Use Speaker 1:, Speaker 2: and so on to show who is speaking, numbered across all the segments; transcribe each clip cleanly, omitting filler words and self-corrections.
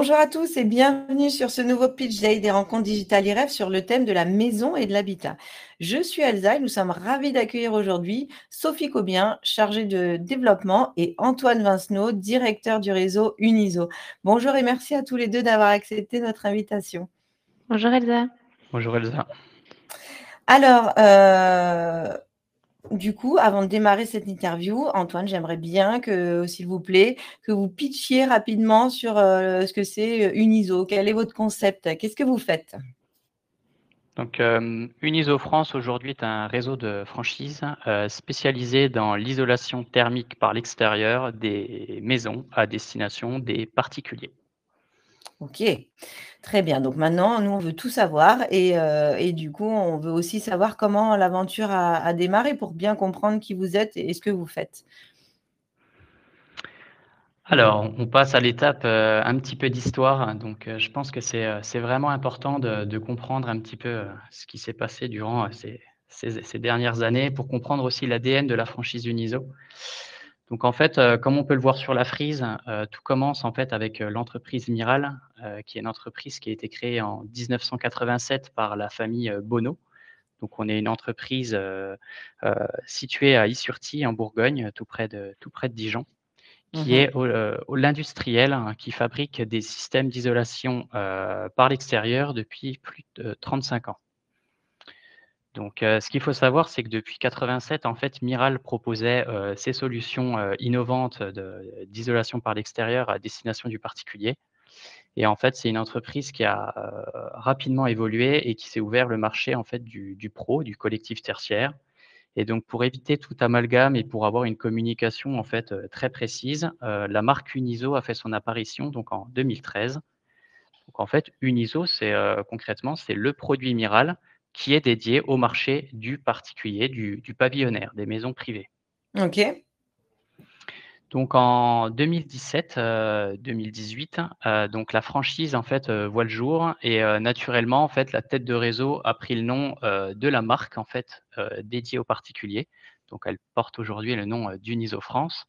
Speaker 1: Bonjour à tous et bienvenue sur ce nouveau Pitch Day des rencontres digitales IREF sur le thème de la maison et de l'habitat. Je suis Elsa et nous sommes ravis d'accueillir aujourd'hui Sophie Cobien, chargée de développement, et Antoine Vincenot, directeur du réseau Uniso. Bonjour et merci à tous les deux d'avoir accepté notre invitation.
Speaker 2: Bonjour Elsa.
Speaker 3: Bonjour Elsa.
Speaker 1: Alors, du coup, avant de démarrer cette interview, Antoine, j'aimerais bien que, s'il vous plaît, que vous pitchiez rapidement sur ce que c'est Uniso. Quel est votre concept? Qu'est-ce que vous faites?
Speaker 3: Donc, Uniso France aujourd'hui est un réseau de franchise spécialisé dans l'isolation thermique par l'extérieur des maisons à destination des particuliers.
Speaker 1: Ok, très bien. Donc maintenant, nous, on veut tout savoir et du coup, on veut aussi savoir comment l'aventure a démarré pour bien comprendre qui vous êtes et ce que vous faites.
Speaker 3: Alors, on passe à l'étape un petit peu d'histoire. Donc, je pense que c'est vraiment important de comprendre un petit peu ce qui s'est passé durant ces dernières années pour comprendre aussi l'ADN de la franchise Uniso. Donc, en fait, comme on peut le voir sur la frise, tout commence en fait avec l'entreprise Miral, qui est une entreprise qui a été créée en 1987 par la famille Bonneau. Donc, on est une entreprise située à Is-sur-Tille, en Bourgogne, tout près de Dijon, qui
Speaker 1: Mhm.
Speaker 3: est l'industriel, hein, qui fabrique des systèmes d'isolation par l'extérieur depuis plus de 35 ans. Donc, ce qu'il faut savoir, c'est que depuis 87, en fait, Miral proposait ces solutions innovantes d'isolation par l'extérieur à destination du particulier. Et en fait, c'est une entreprise qui a rapidement évolué et qui s'est ouvert le marché en fait du pro, du collectif tertiaire. Et donc, pour éviter tout amalgame et pour avoir une communication en fait très précise, la marque Uniso a fait son apparition donc en 2013. Donc en fait, Uniso, c'est concrètement, c'est le produit Miral qui est dédié au marché du particulier, du pavillonnaire, des maisons privées.
Speaker 1: Ok,
Speaker 3: Donc en 2017, 2018, donc la franchise en fait, voit le jour et naturellement en fait la tête de réseau a pris le nom, de la marque en fait, dédiée aux particuliers. Donc elle porte aujourd'hui le nom, d'Uniso France,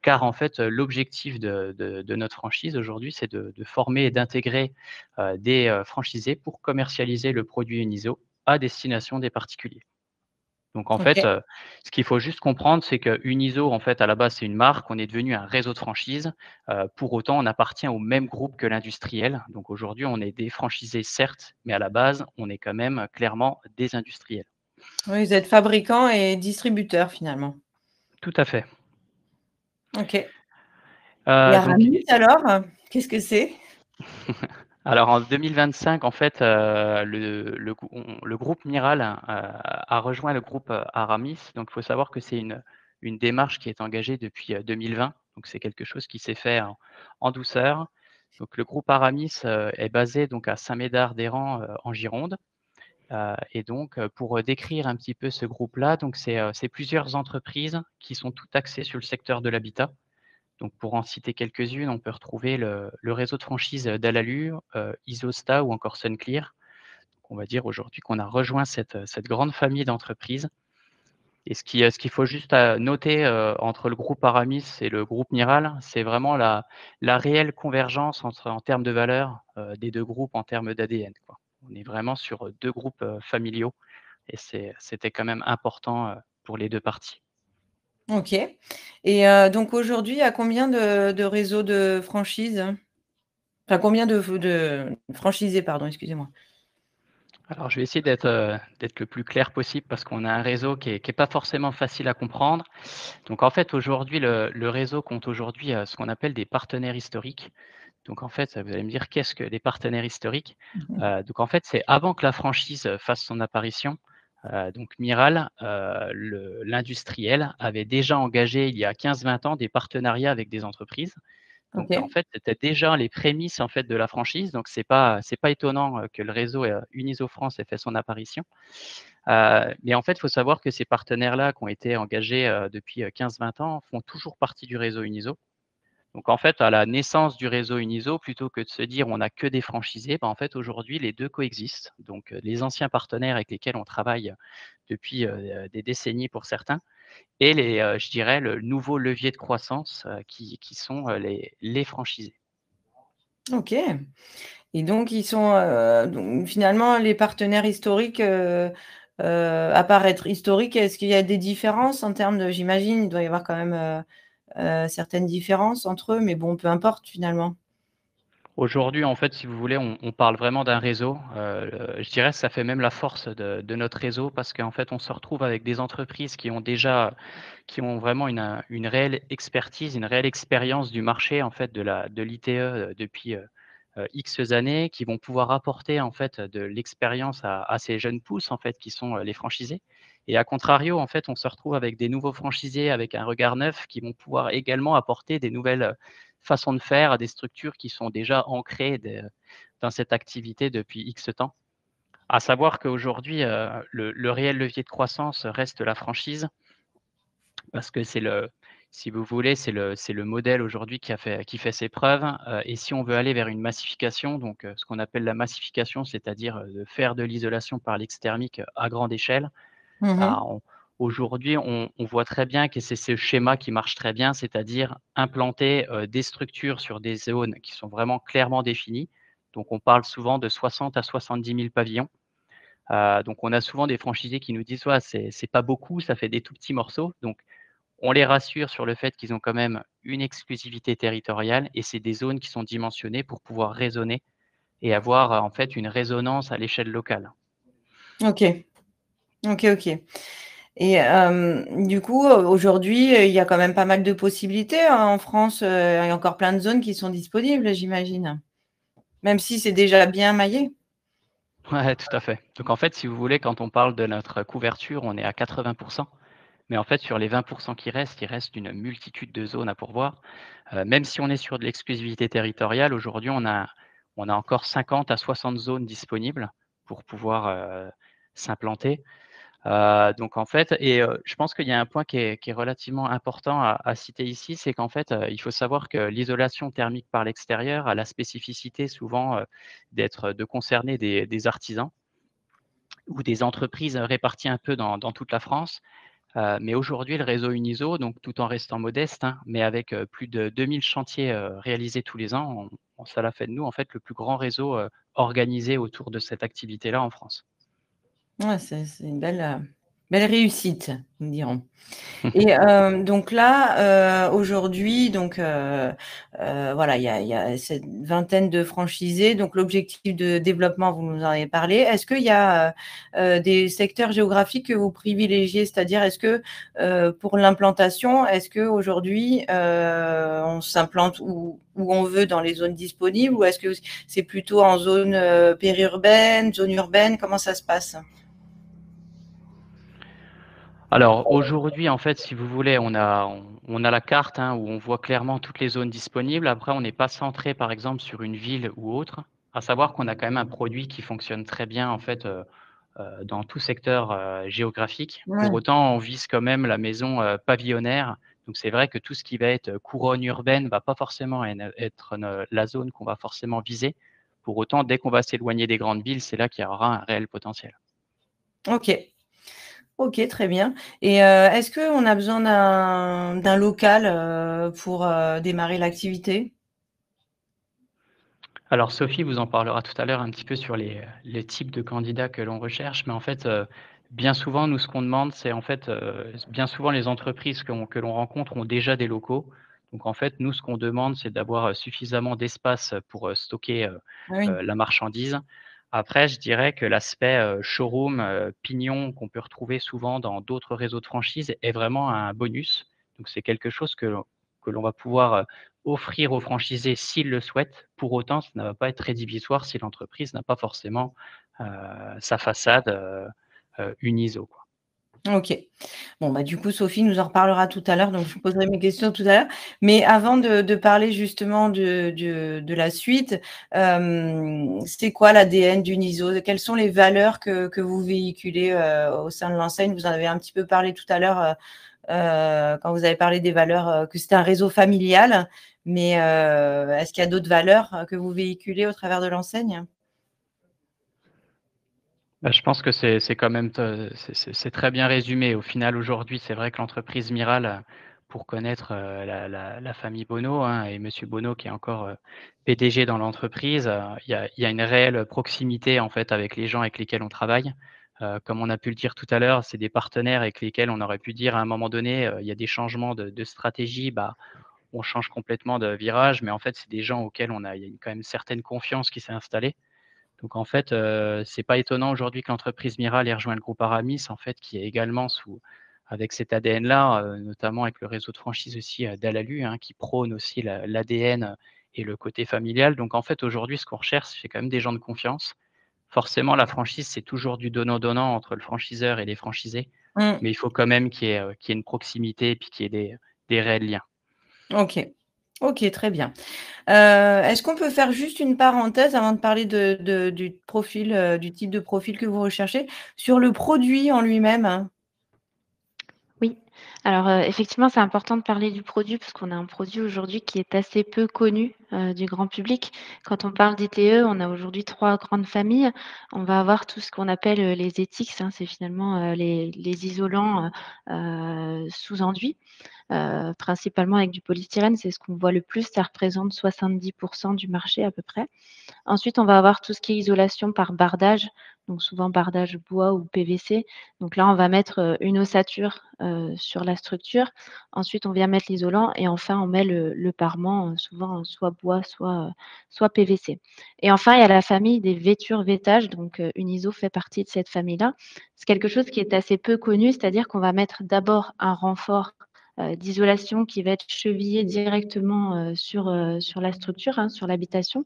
Speaker 3: car en fait, l'objectif de notre franchise aujourd'hui, c'est de former et d'intégrer, des, franchisés pour commercialiser le produit Uniso à destination des particuliers. Donc en fait,
Speaker 1: ok.
Speaker 3: ce qu'il faut juste comprendre, c'est qu'Uniso, en fait, à la base, c'est une marque. On est devenu un réseau de franchises. Pour autant, on appartient au même groupe que l'industriel. Donc aujourd'hui, on est des franchisés, certes, mais à la base, on est quand même clairement des industriels.
Speaker 1: Oui, vous êtes fabricant et distributeur finalement.
Speaker 3: Tout à fait.
Speaker 1: Ok. Et
Speaker 3: Donc
Speaker 1: Aramis alors, qu'est-ce que c'est?
Speaker 3: alors en 2025, en fait, le groupe Miral a rejoint le groupe Aramis. Donc il faut savoir que c'est une démarche qui est engagée depuis 2020. Donc c'est quelque chose qui s'est fait en douceur. Donc le groupe Aramis est basé donc à Saint-Médard-d'Hérens en Gironde. Et donc pour décrire un petit peu ce groupe-là, donc c'est plusieurs entreprises qui sont toutes axées sur le secteur de l'habitat. Donc pour en citer quelques-unes, on peut retrouver le réseau de franchise d'Alalu, Isosta ou encore Sunclear. Donc on va dire aujourd'hui qu'on a rejoint cette grande famille d'entreprises. Et ce qu'il faut juste noter entre le groupe Aramis et le groupe Miral, c'est vraiment la réelle convergence en termes de valeur des deux groupes en termes d'ADN, quoi. On est vraiment sur deux groupes familiaux et c'était quand même important pour les deux parties.
Speaker 1: Ok. Et donc aujourd'hui, il y a combien de réseaux de franchise? Enfin, combien de franchisés, pardon, excusez-moi.
Speaker 3: Alors, je vais essayer d'être le plus clair possible parce qu'on a un réseau qui est pas forcément facile à comprendre. Donc, en fait, aujourd'hui, le réseau compte aujourd'hui ce qu'on appelle des partenaires historiques. Donc, en fait, vous allez me dire, qu'est-ce que des partenaires historiques? Donc, en fait, c'est avant que la franchise fasse son apparition. Donc, Miral, l'industriel, avait déjà engagé il y a 15-20 ans des partenariats avec des entreprises. Donc en
Speaker 1: Ok.
Speaker 3: fait, c'était déjà les prémices en fait de la franchise, donc c'est pas étonnant, que le réseau, Uniso France ait fait son apparition. Mais en fait, il faut savoir que ces partenaires-là qui ont été engagés, depuis, 15-20 ans font toujours partie du réseau Uniso. Donc en fait, à la naissance du réseau Uniso, plutôt que de se dire: «On n'a que des franchisés», bah, en fait, aujourd'hui, les 2 coexistent. Donc, les anciens partenaires avec lesquels on travaille depuis, des décennies pour certains et je dirais le nouveau levier de croissance, qui sont, les franchisés.
Speaker 1: OK. Et donc ils sont, donc finalement les partenaires historiques, à part être historiques, est-ce qu'il y a des différences en termes de j'imagine, il doit y avoir quand même, certaines différences entre eux, mais bon, peu importe finalement?
Speaker 3: Aujourd'hui, en fait, si vous voulez, on parle vraiment d'un réseau. Je dirais que ça fait même la force de notre réseau parce qu'en fait, on se retrouve avec des entreprises qui ont vraiment une réelle expertise, une réelle expérience du marché, en fait, de l'ITE, depuis, X années, qui vont pouvoir apporter, en fait, de l'expérience à ces jeunes pousses, en fait, qui sont, les franchisés et à contrario, en fait, on se retrouve avec des nouveaux franchisés avec un regard neuf qui vont pouvoir également apporter des nouvelles, façons de faire à des structures qui sont déjà ancrées dans cette activité depuis X temps. À savoir qu'aujourd'hui, le réel levier de croissance reste la franchise parce que c'est le si vous voulez, c'est le modèle aujourd'hui qui fait ses preuves, et si on veut aller vers une massification, donc ce qu'on appelle la massification, c'est-à-dire, de faire de l'isolation par Lix thermique à grande échelle.
Speaker 1: Mmh.
Speaker 3: Ah, aujourd'hui, on voit très bien que c'est ce schéma qui marche très bien, c'est-à-dire implanter, des structures sur des zones qui sont vraiment clairement définies. Donc on parle souvent de 60 à 70 000 pavillons. Donc on a souvent des franchisés qui nous disent: «Ouais, c'est pas beaucoup, ça fait des tout petits morceaux». Donc on les rassure sur le fait qu'ils ont quand même une exclusivité territoriale et c'est des zones qui sont dimensionnées pour pouvoir raisonner et avoir, en fait, une résonance à l'échelle locale.
Speaker 1: OK. OK, OK. Et du coup, aujourd'hui, il y a quand même pas mal de possibilités, hein, en France, il y a encore plein de zones qui sont disponibles, j'imagine? Même si c'est déjà bien maillé?
Speaker 3: Ouais, tout à fait. Donc en fait, si vous voulez, quand on parle de notre couverture, on est à 80. Mais en fait, sur les 20 qui restent, il reste une multitude de zones à pourvoir. Même si on est sur de l'exclusivité territoriale, aujourd'hui, on a encore 50 à 60 zones disponibles pour pouvoir, s'implanter. Donc en fait je pense qu'il y a un point qui est relativement important à citer ici, c'est qu'en fait, il faut savoir que l'isolation thermique par l'extérieur a la spécificité souvent, de concerner des artisans ou des entreprises réparties un peu dans toute la France. Mais aujourd'hui, le réseau Uniso, donc tout en restant modeste, hein, mais avec, plus de 2 000 chantiers, réalisés tous les ans, ça l'a fait de nous, en fait, le plus grand réseau, organisé autour de cette activité-là en France.
Speaker 1: Ouais, c'est une belle, belle réussite, nous dirons. Et donc là, aujourd'hui, donc voilà, il y a cette vingtaine de franchisés, donc l'objectif de développement, vous nous en avez parlé. Est-ce qu'il y a, des secteurs géographiques que vous privilégiez? C'est-à-dire, est-ce que, pour l'implantation, est-ce qu'aujourd'hui, on s'implante où on veut dans les zones disponibles ou est-ce que c'est plutôt en zone, périurbaine, zone urbaine? Comment ça se passe?
Speaker 3: Alors aujourd'hui, en fait, si vous voulez, on a la carte, hein, où on voit clairement toutes les zones disponibles. Après, on n'est pas centré, par exemple, sur une ville ou autre. À savoir qu'on a quand même un produit qui fonctionne très bien, en fait, dans tout secteur, géographique. Pour
Speaker 1: Ouais.
Speaker 3: autant, on vise quand même la maison, pavillonnaire. Donc c'est vrai que tout ce qui va être, couronne urbaine va pas forcément être la zone qu'on va forcément viser. Pour autant, dès qu'on va s'éloigner des grandes villes, c'est là qu'il y aura un réel potentiel.
Speaker 1: OK. OK, très bien. Et est-ce qu'on a besoin d'un local, pour, démarrer l'activité?
Speaker 3: Alors Sophie vous en parlera tout à l'heure un petit peu sur les types de candidats que l'on recherche, mais en fait, bien souvent, nous, ce qu'on demande, c'est en fait, bien souvent les entreprises que l'on rencontre ont déjà des locaux. Donc en fait, nous, ce qu'on demande, c'est d'avoir, suffisamment d'espace pour, stocker,
Speaker 1: Oui.
Speaker 3: la marchandise. Après, je dirais que l'aspect, showroom, pignon qu'on peut retrouver souvent dans d'autres réseaux de franchise est vraiment un bonus. Donc c'est quelque chose que l'on va pouvoir, offrir aux franchisés s'ils le souhaitent. Pour autant, ça ne va pas être rédhibitoire si l'entreprise n'a pas forcément, heu, sa façade, une ISO, quoi.
Speaker 1: OK. Bon, bah, du coup, Sophie nous en reparlera tout à l'heure, donc je vous poserai mes questions tout à l'heure. Mais avant de parler justement de la suite, c'est quoi l'ADN d'Uniso? Quelles sont les valeurs que vous véhiculez, au sein de l'enseigne? Vous en avez un petit peu parlé tout à l'heure, quand vous avez parlé des valeurs, que c'était un réseau familial, mais est-ce qu'il y a d'autres valeurs, que vous véhiculez au travers de l'enseigne?
Speaker 3: Bah, je pense que c'est quand même te c'est très bien résumé. Au final, aujourd'hui, c'est vrai que l'entreprise Miral, pour connaître, la famille Bonneau, hein, et monsieur Bonneau qui est encore, PDG dans l'entreprise, il y a une réelle proximité, en fait, avec les gens avec lesquels on travaille. Comme on a pu le dire tout à l'heure, c'est des partenaires avec lesquels on aurait pu dire à un moment donné, il y a des changements de stratégie, bah, on change complètement de virage, mais en fait, c'est des gens auxquels il y a quand même une certaine confiance qui s'est installée. Donc en fait, c'est pas étonnant aujourd'hui que l'entreprise Miral ait rejoint le groupe Aramis, en fait, qui est également avec cet ADN-là, notamment avec le réseau de franchise aussi, d'Alalu, hein, qui prône aussi l'ADN et le côté familial. Donc en fait, aujourd'hui, ce qu'on recherche, c'est quand même des gens de confiance. Forcément, la franchise, c'est toujours du donnant-donnant entre le franchiseur et les franchisés,
Speaker 1: Mmh.
Speaker 3: mais il faut quand même qu'il y ait une proximité et puis qu'il y ait des réels liens.
Speaker 1: OK. OK, très bien. Est-ce qu'on peut faire juste une parenthèse avant de parler du profil, du type de profil que vous recherchez, sur le produit en lui-même, hein?
Speaker 2: Oui, alors, effectivement, c'est important de parler du produit parce qu'on a un produit aujourd'hui qui est assez peu connu, du grand public. Quand on parle d'ITE, on a aujourd'hui 3 grandes familles. On va avoir tout ce qu'on appelle, les ETICS, hein, c'est finalement, les isolants, sous enduit, principalement avec du polystyrène, c'est ce qu'on voit le plus, ça représente 70 du marché à peu près. Ensuite, on va avoir tout ce qui est isolation par bardage, donc souvent bardage bois ou PVC. Donc là, on va mettre, une ossature, sur la structure. Ensuite, on vient mettre l'isolant et enfin on met le parement, souvent, soit bois, soit PVC. Et enfin, il y a la famille des vêtures-vêtages, donc Uniso fait partie de cette famille-là. C'est quelque chose qui est assez peu connu, c'est-à-dire qu'on va mettre d'abord un renfort, d'isolation qui va être chevillé directement, sur la structure, hein, sur l'habitation.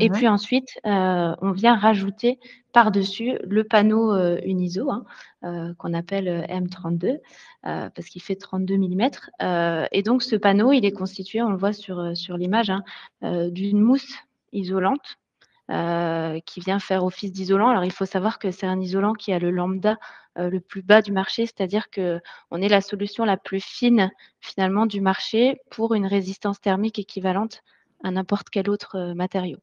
Speaker 2: Et
Speaker 1: Mmh.
Speaker 2: puis ensuite, on vient rajouter par-dessus le panneau, Uniso, hein, qu'on appelle, M32, parce qu'il fait 32 millimètres. Et donc ce panneau, il est constitué, on le voit sur l'image, hein, d'une mousse isolante, qui vient faire office d'isolant. Alors il faut savoir que c'est un isolant qui a le lambda, le plus bas du marché, c'est-à-dire qu'on est la solution la plus fine finalement du marché pour une résistance thermique équivalente à n'importe quel autre, matériau.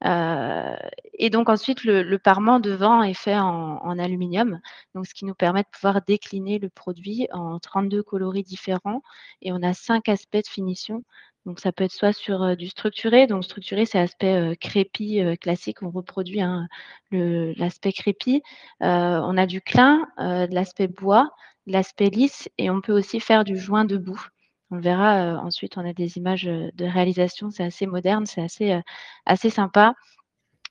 Speaker 2: Heu et donc ensuite le parement devant est fait en aluminium, donc ce qui nous permet de pouvoir décliner le produit en 32 coloris différents et on a 5 aspects de finition. Donc ça peut être soit sur, du structuré, donc structuré c'est aspect, crépi, classique, on reproduit, hein, l'aspect crépi. On a du clin, de l'aspect bois, de l'aspect lisse et on peut aussi faire du joint debout. On le verra, ensuite on a des images, de réalisation, c'est assez moderne, c'est assez sympa.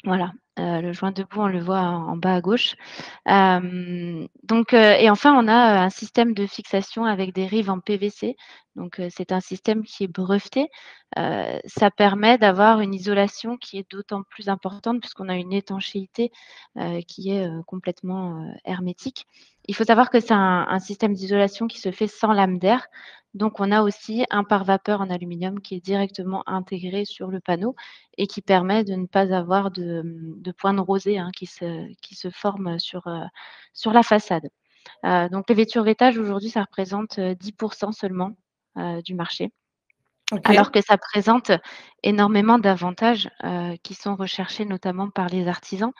Speaker 2: Voilà, le joint debout, on le voit en bas à gauche. Donc et enfin, on a, un système de fixation avec des rives en PVC. Donc c'est un système qui est breveté. Ça permet d'avoir une isolation qui est d'autant plus importante puisqu'on a une étanchéité, qui est, complètement, hermétique. Il faut savoir que c'est un système d'isolation qui se fait sans lame d'air. Donc on a aussi un pare-vapeur en aluminium qui est directement intégré sur le panneau et qui permet de ne pas avoir de points de rosée, hein, qui se forment sur la façade. Donc les vêtures vêtage aujourd'hui, ça représente, 10 seulement, du marché, alors
Speaker 1: OK.
Speaker 2: que ça présente énormément d'avantages, qui sont recherchés notamment par les artisans,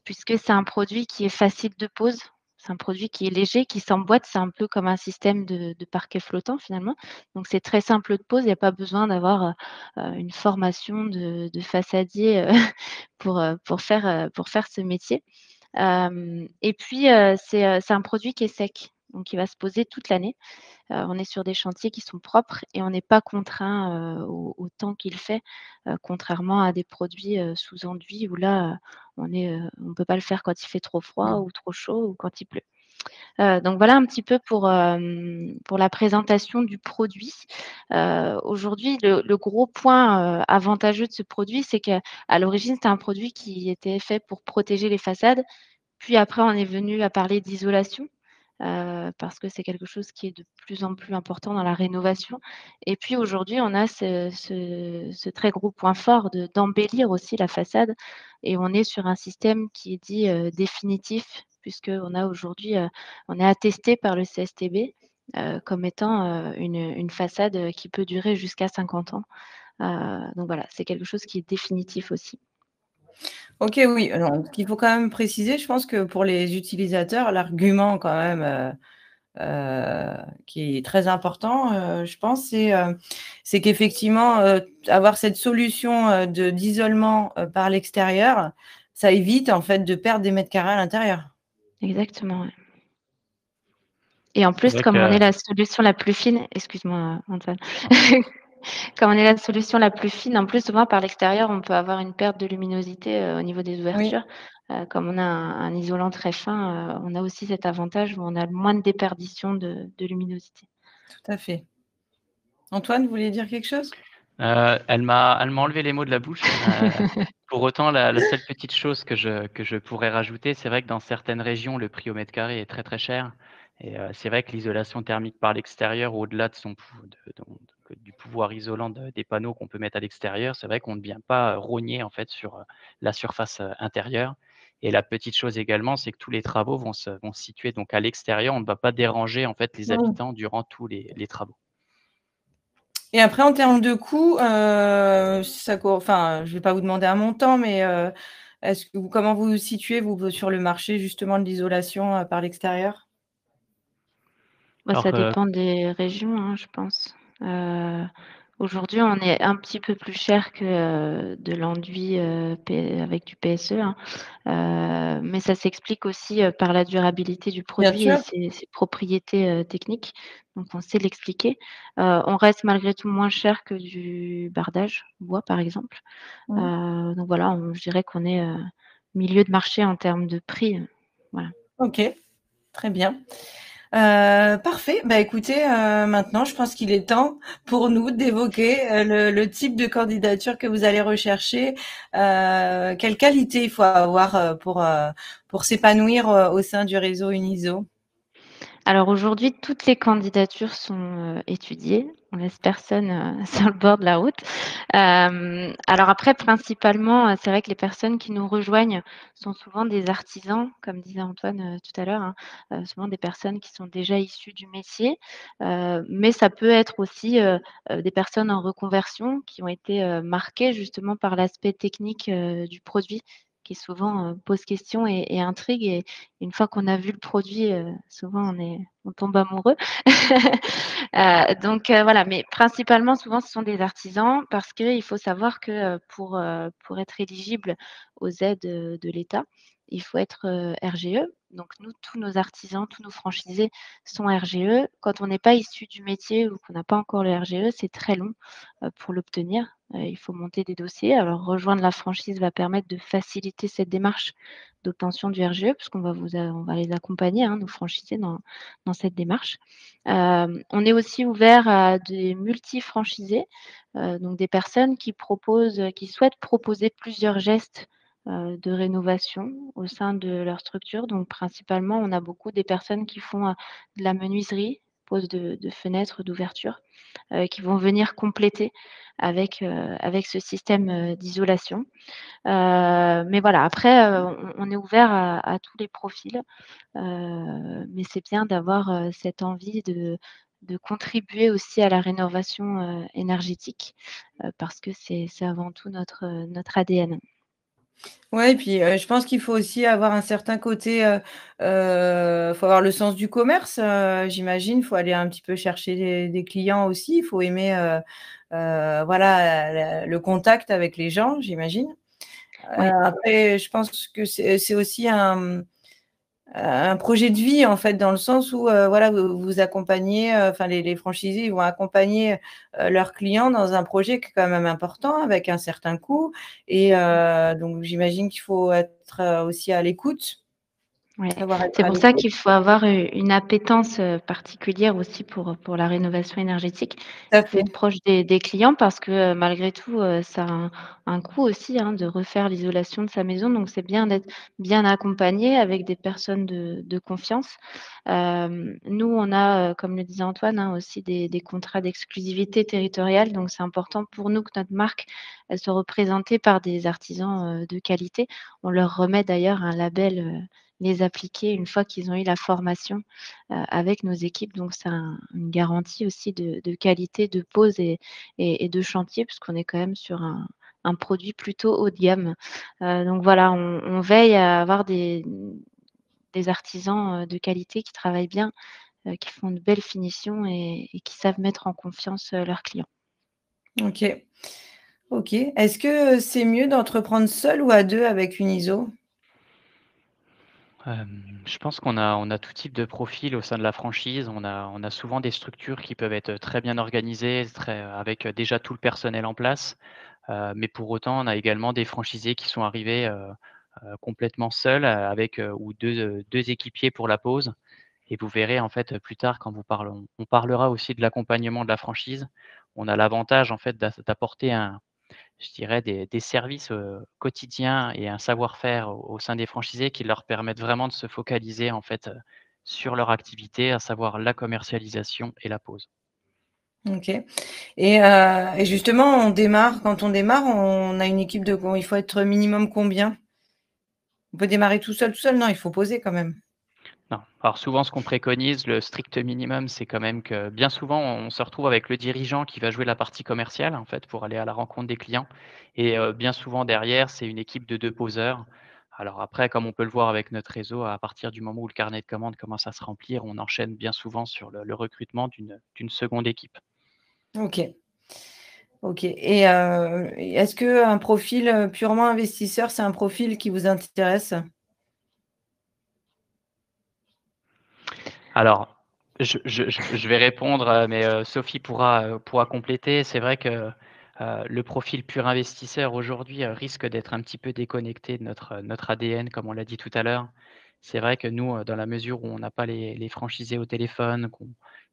Speaker 2: puisque c'est un produit qui est facile de pose. C'est un produit qui est léger, qui s'emboîte. C'est un peu comme un système de parquet flottant finalement. Donc c'est très simple de pose. Il y a pas besoin d'avoir, une formation de façadier, pour faire ce métier. Et puis, c'est un produit qui est sec, donc il va se poser toute l'année. On est sur des chantiers qui sont propres et on n'est pas contraint, au temps qu'il fait, contrairement à des produits, sous enduit où là, on peut pas le faire quand il fait trop froid ou trop chaud ou quand il pleut. Donc voilà un petit peu pour la présentation du produit. Aujourd'hui, le gros point, avantageux de ce produit, c'est qu'à l'origine, c'était un produit qui était fait pour protéger les façades. Puis après, on est venu à parler d'isolation, parce que c'est quelque chose qui est de plus en plus important dans la rénovation. Et puis aujourd'hui, on a ce très gros point fort d'embellir aussi la façade et on est sur un système qui est dit, définitif puisqu'on a aujourd'hui, on est attesté par le CSTB, comme étant, une façade, qui peut durer jusqu'à 50 ans. Donc voilà, c'est quelque chose qui est définitif aussi.
Speaker 1: OK, oui, alors ce qu'il faut quand même préciser, je pense que pour les utilisateurs, l'argument quand même, qui est très important, je pense, c'est qu'effectivement, avoir cette solution d'isolement par l'extérieur, ça évite en fait de perdre des mètres carrés à l'intérieur.
Speaker 2: Exactement, ouais. Et en
Speaker 3: C'est
Speaker 2: plus,
Speaker 3: vrai
Speaker 2: comme on
Speaker 3: que
Speaker 2: est la solution la plus fine, excuse-moi Antoine, comme on est la solution la plus fine, en plus souvent par l'extérieur, on peut avoir une perte de luminosité au niveau des
Speaker 1: Oui,
Speaker 2: ouvertures. Comme on a un isolant très fin, on a aussi cet avantage où on a moins de déperdition de luminosité.
Speaker 1: tout à fait. Antoine, vous vouliez dire quelque chose?
Speaker 3: elle m'a enlevé les mots de la bouche. Pour autant, la seule petite chose que je pourrais rajouter, c'est vrai que dans certaines régions, le prix au mètre carré est très, très cher et c'est vrai que l'isolation thermique par l'extérieur, au-delà de son pou de donc du pouvoir isolant des panneaux qu'on peut mettre à l'extérieur, c'est vrai qu'on ne vient pas rogner en fait sur, la surface, intérieure et la petite chose également, c'est que tous les travaux vont se situer donc à l'extérieur. On ne va pas déranger en fait les
Speaker 1: Mmh.
Speaker 3: habitants durant tous les travaux.
Speaker 1: Et après en termes de coûts, ça co enfin, je vais pas vous demander un montant, mais, est-ce que vous comment vous vous situez vous sur le marché justement de l'isolation, par l'extérieur?
Speaker 2: Bah, ça
Speaker 3: Alors,
Speaker 2: dépend des régions, hein, je pense. Aujourd'hui, on est un petit peu plus cher que, de l'enduit, P avec du PSE, hein. Mais ça s'explique aussi, par la durabilité du
Speaker 1: Bien
Speaker 2: produit et
Speaker 1: sûr.
Speaker 2: ses propriétés, techniques, donc on sait l'expliquer. On reste malgré tout moins cher que du bardage bois, par exemple.
Speaker 1: Mmh.
Speaker 2: Donc voilà, je dirais qu'on est, milieu de marché en termes de prix, voilà.
Speaker 1: OK, très bien. Parfait. Bah, écoutez, maintenant, je pense qu'il est temps pour nous d'évoquer, le type de candidature que vous allez rechercher. Quelle qualité il faut avoir, pour s'épanouir, au sein du réseau Uniso?
Speaker 2: Alors aujourd'hui, toutes les candidatures sont, étudiées. On laisse personne, sur le bord de la route. Alors après, principalement, c'est vrai que les personnes qui nous rejoignent sont souvent des artisans, comme disait Antoine, tout à l'heure, hein, souvent des personnes qui sont déjà issues du métier. Mais ça peut être aussi, des personnes en reconversion qui ont été, marquées justement par l'aspect technique, du produit qui souvent, pose question et intrigue et une fois qu'on a vu le produit, souvent on tombe amoureux. Donc voilà, mais principalement, souvent, ce sont des artisans parce qu'il faut savoir que, pour être éligible aux aides, de l'État, il faut être, RGE. Donc nous, tous nos artisans, tous nos franchisés sont RGE. Quand on n'est pas issu du métier ou qu'on n'a pas encore le RGE, c'est très long, pour l'obtenir. Il faut monter des dossiers. Alors rejoindre la franchise va permettre de faciliter cette démarche d'obtention du RGE puisqu'on va on va les accompagner, hein, nos franchisés dans cette démarche. On est aussi ouvert à des multi-franchisés, donc des personnes qui souhaitent proposer plusieurs gestes, de rénovation au sein de leur structure. Donc principalement, on a beaucoup des personnes qui font, de la menuiserie, pose de fenêtres, d'ouvertures, qui vont venir compléter avec ce système, d'isolation. Mais voilà, après, on est ouvert à tous les profils. Mais c'est bien d'avoir, cette envie de contribuer aussi à la rénovation, énergétique, parce que c'est avant tout notre ADN.
Speaker 1: Ouais et puis, je pense qu'il faut aussi avoir un certain côté, faut avoir le sens du commerce, j'imagine. Il faut aller un petit peu chercher des clients aussi. Il faut aimer, voilà, le contact avec les gens, j'imagine.
Speaker 2: Ouais.
Speaker 1: Après, je pense que c'est aussi un projet de vie, en fait, dans le sens où, voilà, vous accompagnez, enfin les franchisés, ils vont accompagner, leurs clients dans un projet qui est quand même important avec un certain coût et donc j'imagine qu'il faut être, aussi à l'écoute,
Speaker 2: Ouais,
Speaker 1: savoir être
Speaker 2: c'est
Speaker 1: à
Speaker 2: pour ça
Speaker 1: l'écoute.
Speaker 2: qu'il faut avoir une appétence, particulière aussi pour la rénovation énergétique.
Speaker 1: Tout à
Speaker 2: Il faut
Speaker 1: fait.
Speaker 2: être proche des clients parce que, malgré tout, ça a un coût aussi, hein, de refaire l'isolation de sa maison. Donc c'est bien d'être bien accompagné avec des personnes de confiance. Nous, on a, comme le disait Antoine, hein, aussi des contrats d'exclusivité territoriale. Donc c'est important pour nous que notre marque, elle soit représentée par des artisans, de qualité. On leur remet d'ailleurs un label, les appliquer une fois qu'ils ont eu la formation, avec nos équipes. Donc c'est une garantie aussi de qualité, de pose et de chantier puisqu'on est quand même sur un produit plutôt haut de gamme. Donc voilà, on veille à avoir des artisans, de qualité qui travaillent bien, qui font de belles finitions et qui savent mettre en confiance leurs clients.
Speaker 1: OK. OK. Est-ce que c'est mieux d'entreprendre seul ou à 2 avec une ISO?
Speaker 3: Je pense qu'on a tout type de profil au sein de la franchise. On a souvent des structures qui peuvent être très bien organisées, très avec déjà tout le personnel en place. Mais pour autant, on a également des franchisés qui sont arrivés, complètement seuls, avec, ou 2 équipiers pour la pose. Et vous verrez en fait, plus tard quand on parlera aussi de l'accompagnement de la franchise. On a l'avantage en fait d'apporter je dirais des services, quotidiens et un savoir-faire au sein des franchisés qui leur permettent vraiment de se focaliser en fait, sur leur activité, à savoir la commercialisation et la pose.
Speaker 1: OK. Et justement, quand on démarre, on a une équipe de il faut être minimum combien? On peut démarrer tout seul, tout seul? Non, il faut poser quand même.
Speaker 3: Non. Alors souvent, ce qu'on préconise, le strict minimum, c'est quand même que bien souvent, on se retrouve avec le dirigeant qui va jouer la partie commerciale, en fait, pour aller à la rencontre des clients et bien souvent derrière, c'est une équipe de 2 poseurs. Alors après, comme on peut le voir avec notre réseau, à partir du moment où le carnet de commandes commence à se remplir, on enchaîne bien souvent sur le recrutement d'une seconde équipe.
Speaker 1: OK. OK et est-ce qu'un profil, purement investisseur, c'est un profil qui vous intéresse?
Speaker 3: Alors, je vais répondre, mais Sophie pourra compléter. C'est vrai que, le profil pur investisseur aujourd'hui, risque d'être un petit peu déconnecté de notre ADN comme on l'a dit tout à l'heure. C'est vrai que nous, dans la mesure où on n'a pas les franchisés au téléphone,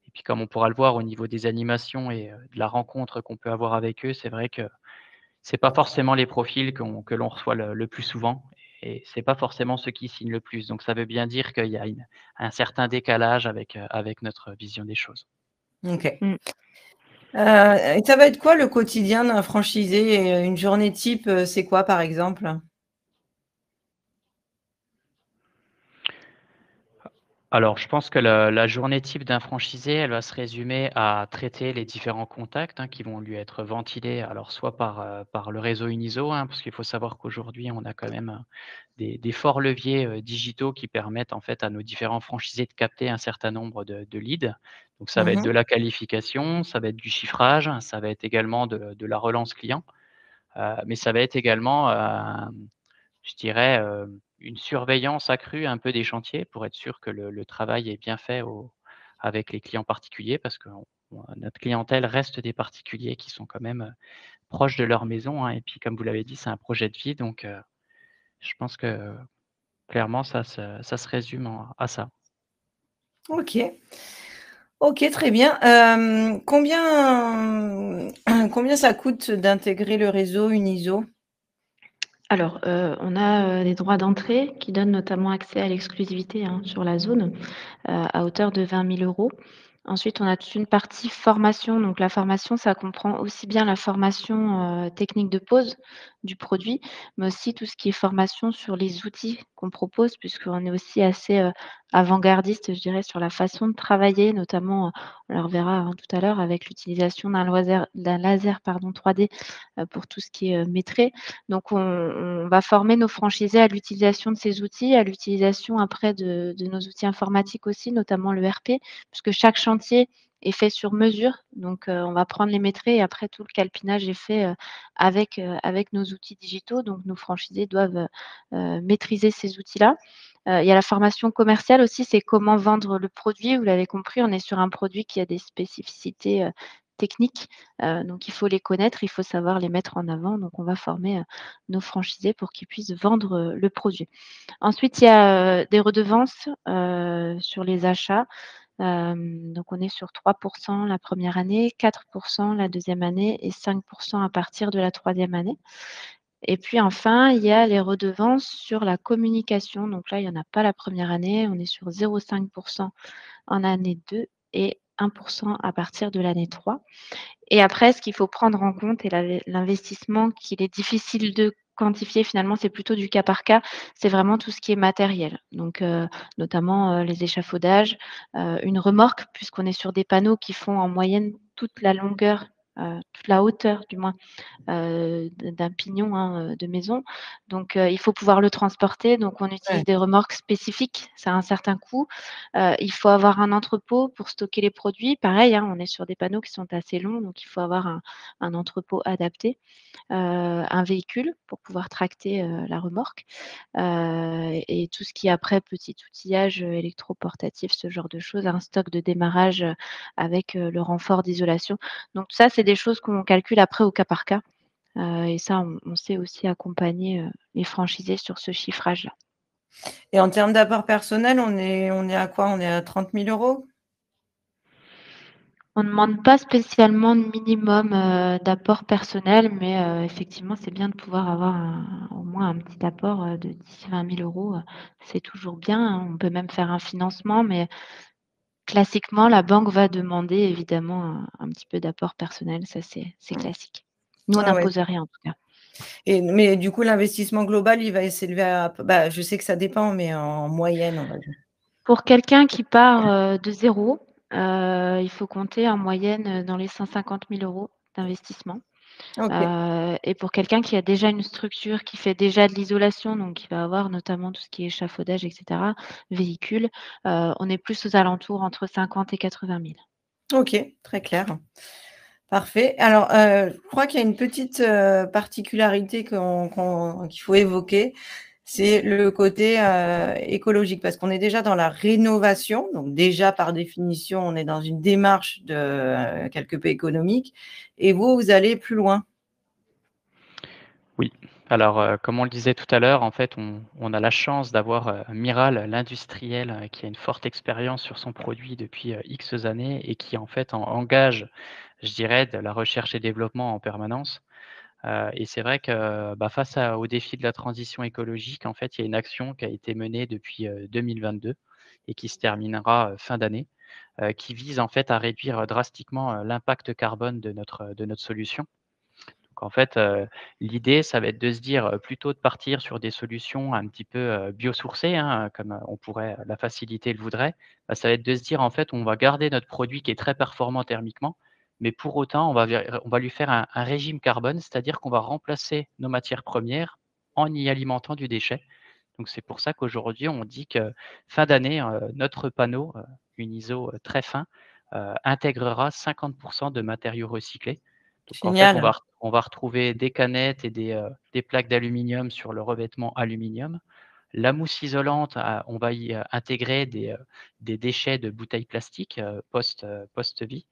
Speaker 3: et puis comme on pourra le voir au niveau des animations et de la rencontre qu'on peut avoir avec eux, c'est vrai que c'est pas forcément les profils que l'on reçoit le plus souvent et c'est pas forcément ceux qui signent le plus. Donc ça veut bien dire qu'il y a un certain décalage avec notre vision des choses.
Speaker 1: OK.
Speaker 2: Mmh.
Speaker 1: Et ça va être quoi le quotidien d'un franchisé et une journée type, c'est quoi par exemple?
Speaker 3: Alors, je pense que la journée type d'un franchisé, elle va se résumer à traiter les différents contacts, hein, qui vont lui être ventilés, alors soit par le réseau Uniso, hein, parce qu'il faut savoir qu'aujourd'hui, on a quand même, des forts leviers, digitaux qui permettent en fait à nos différents franchisés de capter un certain nombre de leads. Donc ça va être
Speaker 1: Mmh.
Speaker 3: de la qualification, ça va être du chiffrage, ça va être également de la relance client, mais ça va être également, je dirais, une surveillance accrue un peu des chantiers pour être sûr que le travail est bien fait avec les clients particuliers parce que notre clientèle reste des particuliers qui sont quand même, proches de leur maison, hein et puis comme vous l'avez dit, c'est un projet de vie donc je pense que clairement ça se résume à ça.
Speaker 1: OK. OK, très bien. Combien ça coûte d'intégrer le réseau Uniso?
Speaker 2: Alors, on a, des droits d'entrée qui donnent notamment accès à l'exclusivité, hein, sur la zone, à hauteur de 20 000 €. Ensuite, on a toute une partie formation. Donc la formation, ça comprend aussi bien la formation, technique de pose du produit, mais aussi tout ce qui est formation sur les outils qu'on propose, puisqu'on est aussi assez, avant-gardiste, je dirais, sur la façon de travailler, notamment, on le reverra, hein, tout à l'heure avec l'utilisation d'un laser, pardon, 3D, pour tout ce qui est, métré. Donc on va former nos franchisés à l'utilisation de ces outils, à l'utilisation après de nos outils informatiques aussi, notamment le RP, puisque chaque chantier est fait sur mesure. Donc on va prendre les métrés et après tout le calpinage est fait, avec nos outils digitaux. Donc nos franchisés doivent, maîtriser ces outils-là. Il y a la formation commerciale aussi, c'est comment vendre le produit. Vous l'avez compris, on est sur un produit qui a des spécificités, techniques, donc il faut les connaître, il faut savoir les mettre en avant. Donc on va former, nos franchisés pour qu'ils puissent vendre, le produit. Ensuite, il y a, des redevances, sur les achats. Donc on est sur 3 la première année, 4 la deuxième année et 5 à partir de la troisième année. Et puis enfin, il y a les redevances sur la communication. Donc là, il y en a pas la première année, on est sur 0,5 en année 2 et 1 à partir de l'année 3. Et après, ce qu'il faut prendre en compte et l'investissement qu'il est difficile de quantifier finalement, c'est plutôt du cas par cas, c'est vraiment tout ce qui est matériel. Donc notamment, les échafaudages, une remorque puisqu'on est sur des panneaux qui font en moyenne toute la longueur toute la hauteur du moins d'un pignon de maison. Donc, il faut pouvoir le transporter. Donc, on utilise
Speaker 1: Ouais.
Speaker 2: des remorques spécifiques. Ça a un certain coût. Il faut avoir un entrepôt pour stocker les produits. Pareil, on est sur des panneaux qui sont assez longs, donc il faut avoir un entrepôt adapté, un véhicule pour pouvoir tracter la remorque, et tout ce qui est après petit outillage électroportatif, ce genre de choses, un stock de démarrage avec le renfort d'isolation. Donc ça, c'est des choses qu'on calcule après au cas par cas. Et ça, on sait aussi accompagner les franchisés sur ce chiffrage-là.
Speaker 1: Et en termes d'apport personnel, on est à quoi? On est à 30 000 €?
Speaker 2: On ne demande pas spécialement de minimum d'apport personnel, mais effectivement, c'est bien de pouvoir avoir au moins un petit apport de 10 000 à 20 000 €. C'est toujours bien. On peut même faire un financement, mais classiquement, la banque va demander évidemment un petit peu d'apport personnel. Ça, c'est classique. Nous, on
Speaker 1: Ah ouais.
Speaker 2: n'impose rien en tout cas.
Speaker 1: Mais du coup, l'investissement global, il va s'élever à bah, je sais que ça dépend, mais en moyenne, on va dire.
Speaker 2: Pour quelqu'un qui part de zéro, il faut compter en moyenne dans les 150 000 € d'investissement.
Speaker 1: OK.
Speaker 2: Et pour quelqu'un qui a déjà une structure, qui fait déjà de l'isolation, donc qui va avoir notamment tout ce qui est échafaudage, et cetera, véhicule, on est plus aux alentours entre 50 et 80 000.
Speaker 1: OK, très clair. Parfait. Alors, je crois qu'il y a une petite, particularité qu'il faut évoquer, c'est le côté, écologique. Parce qu'on est déjà dans la rénovation, donc déjà par définition, on est dans une démarche de, quelque peu économique et vous allez plus loin.
Speaker 3: Oui. Alors, comme on le disait tout à l'heure, en fait, on a la chance d'avoir, Miral, l'industriel, qui a une forte expérience sur son produit depuis, X années et qui, en fait, engage, je dirais, de la recherche et développement en permanence. Et c'est vrai que, bah, face au défi de la transition écologique, en fait, il y a une action qui a été menée depuis, 2022 et qui se terminera, fin d'année, qui vise, en fait, à réduire, drastiquement, l'impact carbone de notre solution. Donc en fait, l'idée, ça va être de se dire, plutôt de partir sur des solutions un petit peu, biosourcées, comme, on pourrait la facilité le voudrait. Bah, ça va être de se dire, en fait, on va garder notre produit qui est très performant thermiquement, mais pour autant, on va lui faire un régime carbone, c'est-à-dire qu'on va remplacer nos matières premières en y alimentant du déchet. Donc c'est pour ça qu'aujourd'hui, on dit que fin d'année, notre panneau, Uniso, très fin, intégrera 50 de matériaux recyclés. Donc en fait,
Speaker 1: Génial.
Speaker 3: on va retrouver des canettes et des plaques d'aluminium sur le revêtement aluminium. La mousse isolante, on va y, intégrer des déchets de bouteilles plastiques, post-vie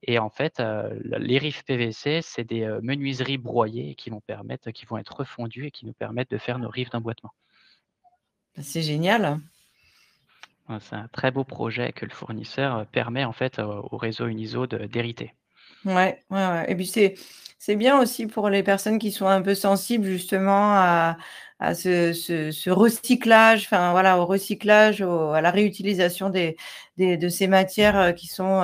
Speaker 3: et en fait, les rifs PVC, c'est des, menuiseries broyées qui vont être refondues et qui nous permettent de faire nos rifs d'emboîtement.
Speaker 1: C'est génial.
Speaker 3: Ouais, c'est un très beau projet que le fournisseur, permet en fait, au réseau Uniso d'hériter.
Speaker 1: Ouais, ouais, ouais et puis c'est bien aussi pour les personnes qui sont un peu sensibles justement à ce recyclage, enfin voilà, au recyclage, à la réutilisation de ces matières, qui sont,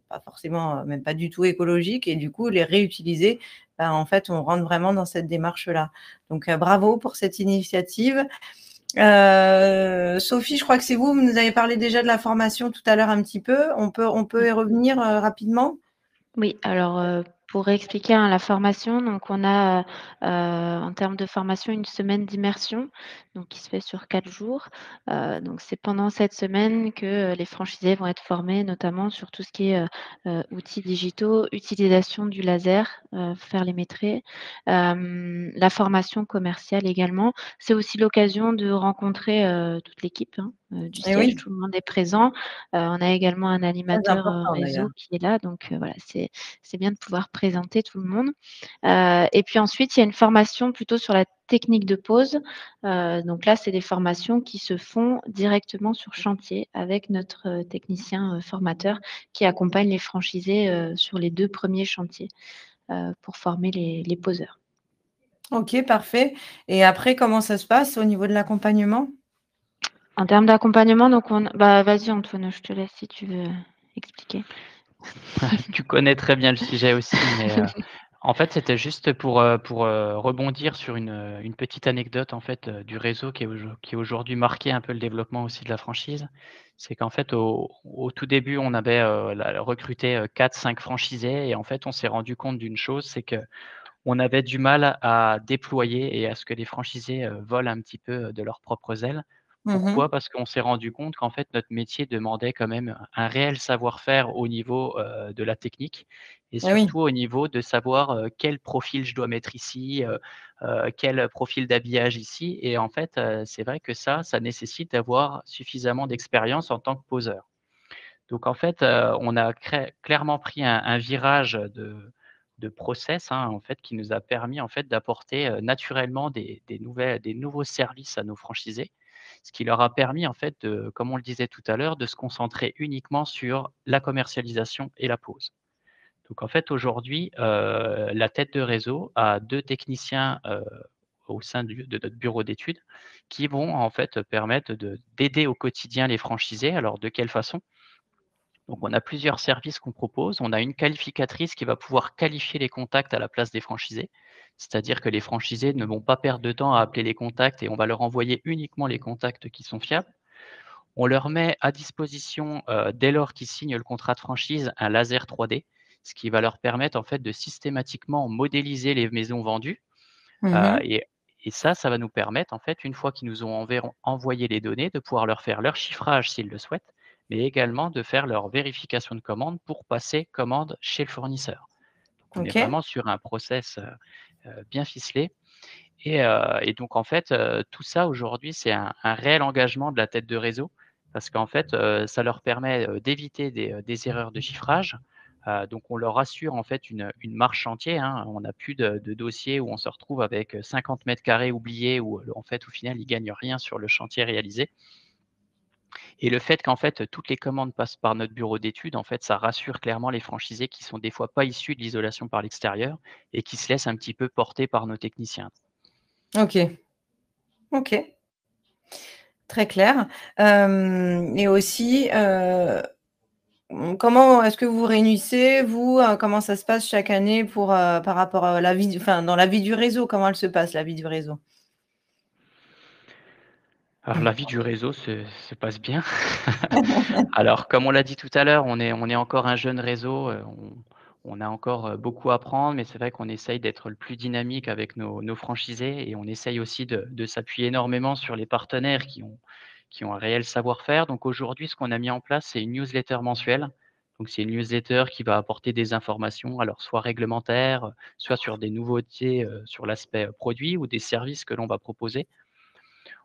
Speaker 1: pas forcément, même pas du tout écologiques et du coup les réutiliser, ben, en fait, on rentre vraiment dans cette démarche-là. Donc, bravo pour cette initiative. Sophie, je crois que c'est vous nous avez parlé déjà de la formation tout à l'heure un petit peu. On peut y revenir, rapidement?
Speaker 2: Oui, alors, pour expliquer, la formation, donc on a, en termes de formation, une semaine d'immersion, donc qui se fait sur 4 jours. Donc c'est pendant cette semaine que, les franchisés vont être formés, notamment sur tout ce qui est, outils digitaux, utilisation du laser, faire les métrés, la formation commerciale également. C'est aussi l'occasion de rencontrer, toute l'équipe, du
Speaker 1: Eh
Speaker 2: siège,
Speaker 1: oui,
Speaker 2: tout le monde est présent. On a également un
Speaker 1: très
Speaker 2: animateur,
Speaker 1: important d'ailleurs.
Speaker 2: réseau qui est là, donc voilà, c'est bien de pouvoir présenter tout le monde. Et puis ensuite, il y a une formation plutôt sur la technique de pose. Donc là, c'est des formations qui se font directement sur chantier avec notre, technicien, formateur qui accompagne les franchisés, sur les 2 premiers chantiers, pour former les poseurs.
Speaker 1: OK, parfait et après, comment ça se passe au niveau de l'accompagnement?
Speaker 2: En termes d'accompagnement, donc bah, vas-y Antoine, je te laisse si tu veux expliquer.
Speaker 3: Tu connais très bien le sujet aussi, mais En fait, c'était juste pour, rebondir sur une petite anecdote, en fait, du réseau qui aujourd'hui marqué un peu le développement aussi de la franchise. C'est qu'en fait, au tout début, on avait, recruté, 4-5 franchisés et en fait, on s'est rendu compte d'une chose, c'est qu'on avait du mal à déployer et à ce que les franchisés, volent un petit peu de leurs propres ailes.
Speaker 1: Mmh.
Speaker 3: Pourquoi? Parce qu'on s'est rendu compte qu'en fait, notre métier demandait quand même un réel savoir-faire au niveau, de la technique et
Speaker 1: Eh oui.
Speaker 3: surtout au niveau de savoir, quel profil je dois mettre ici, quel profil d'habillage ici et en fait, c'est vrai que ça nécessite d'avoir suffisamment d'expérience en tant que poseur. Donc en fait, on a clairement pris un virage de process, hein, en fait, qui nous a permis, en fait, d'apporter, naturellement des nouveaux services à nos franchisés. Ce qui leur a permis, en fait, de comme on le disait tout à l'heure, de se concentrer uniquement sur la commercialisation et la pose. Donc en fait, aujourd'hui, la tête de réseau a 2 techniciens, au sein de notre bureau d'études qui vont, en fait, permettre d'aider au quotidien les franchisés. Alors de quelle façon? Donc, on a plusieurs services qu'on propose. On a une qualificatrice qui va pouvoir qualifier les contacts à la place des franchisés. C'est-à-dire que les franchisés ne vont pas perdre de temps à appeler les contacts et on va leur envoyer uniquement les contacts qui sont fiables. On leur met à disposition, dès lors qu'ils signent le contrat de franchise, un laser 3D, ce qui va leur permettre en fait de systématiquement modéliser les maisons vendues. Heu
Speaker 1: Mmh.
Speaker 3: et et ça va nous permettre en fait, une fois qu'ils nous ont envoyé les données, de pouvoir leur faire leur chiffrage s'ils le souhaitent, mais également de faire leur vérification de commande pour passer commande chez le fournisseur. Donc on est
Speaker 1: OK.
Speaker 3: vraiment sur un process, bien ficelé et donc en fait, tout ça aujourd'hui, c'est un réel engagement de la tête de réseau parce qu'en fait, ça leur permet, d'éviter des erreurs de chiffrage. Donc on leur assure en fait une marche chantier, hein. On n'a plus de dossiers où on se retrouve avec, 50 m² oubliés où, en fait, au final, ils gagnent rien sur le chantier réalisé et le fait qu'en fait, toutes les commandes passent par notre bureau d'études, en fait, ça rassure clairement les franchisés qui sont des fois pas issus de l'isolation par l'extérieur et qui se laissent un petit peu porter par nos techniciens.
Speaker 1: OK. OK. Très clair. Et aussi, comment est-ce que vous vous réunissez, vous, comment ça se passe chaque année pour, par rapport à la vie enfin, dans la vie du réseau, comment elle se passe, la vie du réseau?
Speaker 3: Alors la vie du réseau se passe bien. Alors comme on l'a dit tout à l'heure, on est encore un jeune réseau, on a encore, beaucoup à apprendre, mais c'est vrai qu'on essaye d'être le plus dynamique avec nos franchisés et on essaye aussi de s'appuyer énormément sur les partenaires qui ont un réel savoir-faire. Donc aujourd'hui, ce qu'on a mis en place, c'est une newsletter mensuelle. Donc c'est une newsletter qui va apporter des informations, alors soit réglementaires, soit sur des nouveautés, sur l'aspect, produit ou des services que l'on va proposer.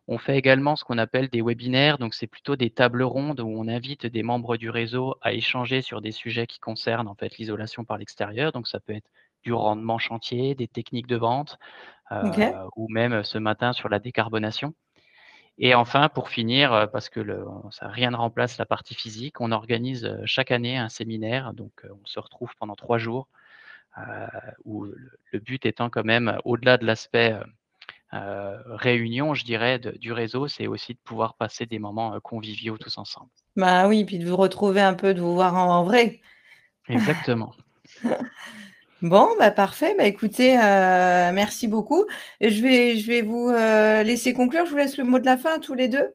Speaker 3: On fait également ce qu'on appelle des webinaires, donc c'est plutôt des tables rondes où on invite des membres du réseau à échanger sur des sujets qui concernent en fait l'isolation par l'extérieur. Donc ça peut être du rendement chantier, des techniques de vente,
Speaker 1: OK.
Speaker 3: ou même ce matin sur la décarbonation. Et enfin, pour finir, parce que ça rien ne remplace la partie physique, on organise, chaque année un séminaire. Donc, on se retrouve pendant 3 jours, heu, où le but étant quand même, au-delà de l'aspect, réunion, je dirais, du réseau, c'est aussi de pouvoir passer des moments, conviviaux tous ensemble.
Speaker 1: Bah, oui, puis de vous retrouver un peu, de vous voir en vrai.
Speaker 3: Exactement.
Speaker 1: Bon, bah, parfait. Bah, écoutez, merci beaucoup. Et je vais vous, laisser conclure. Je vous laisse le mot de la fin tous les 2.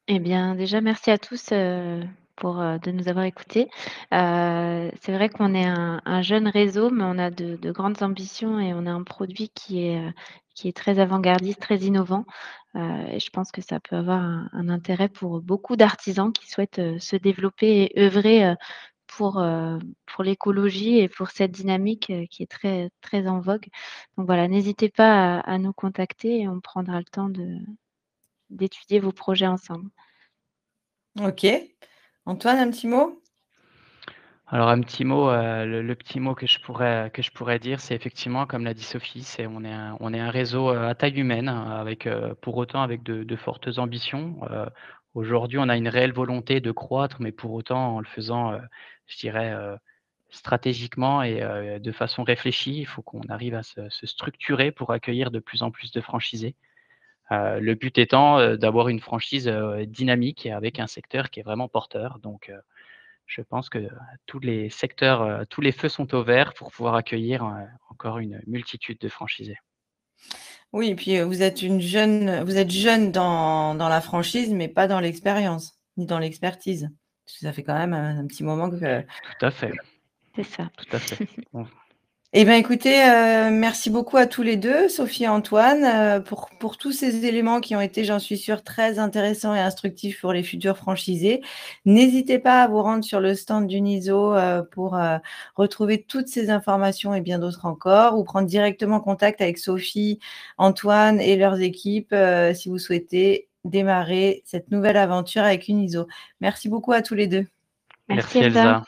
Speaker 2: Eh bien, déjà, merci à tous, pour, de nous avoir écoutés. C'est vrai qu'on est un jeune réseau, mais on a de grandes ambitions et on a un produit qui est très avant-gardiste, très innovant, et je pense que ça peut avoir un intérêt pour beaucoup d'artisans qui souhaitent, se développer et œuvrer, pour l'écologie et pour cette dynamique, qui est très très en vogue. Donc voilà, n'hésitez pas à nous contacter et on prendra le temps d'étudier vos projets ensemble.
Speaker 1: OK. Antoine, un petit mot?
Speaker 3: Alors un petit mot, le petit mot que je pourrais dire, c'est effectivement comme l'a dit Sophie, on est un réseau, à taille humaine, hein, avec, pour autant avec de fortes ambitions. Aujourd'hui, on a une réelle volonté de croître, mais pour autant en le faisant, je dirais, stratégiquement et de façon réfléchie. Il faut qu'on arrive à se structurer pour accueillir de plus en plus de franchisés. Le but étant, d'avoir une franchise, dynamique et avec un secteur qui est vraiment porteur. Donc je pense que tous les secteurs, tous les feux sont au vert pour pouvoir accueillir, encore une multitude de franchisés.
Speaker 1: Oui, et puis, vous êtes jeune dans la franchise, mais pas dans l'expérience, ni dans l'expertise. Parce que ça fait quand même un petit moment que
Speaker 3: Tout à fait,
Speaker 2: C'est ça.
Speaker 3: tout à fait. On
Speaker 1: Eh bien, écoutez, merci beaucoup à tous les 2, Sophie et Antoine, pour tous ces éléments qui ont été, j'en suis sûre, très intéressants et instructifs pour les futurs franchisés. N'hésitez pas à vous rendre sur le stand d'Uniso, pour, retrouver toutes ces informations et bien d'autres encore, ou prendre directement contact avec Sophie, Antoine et leurs équipes, si vous souhaitez démarrer cette nouvelle aventure avec Uniso. Merci beaucoup à tous les 2.
Speaker 2: Merci
Speaker 3: Merci
Speaker 2: Elsa.
Speaker 3: Elsa.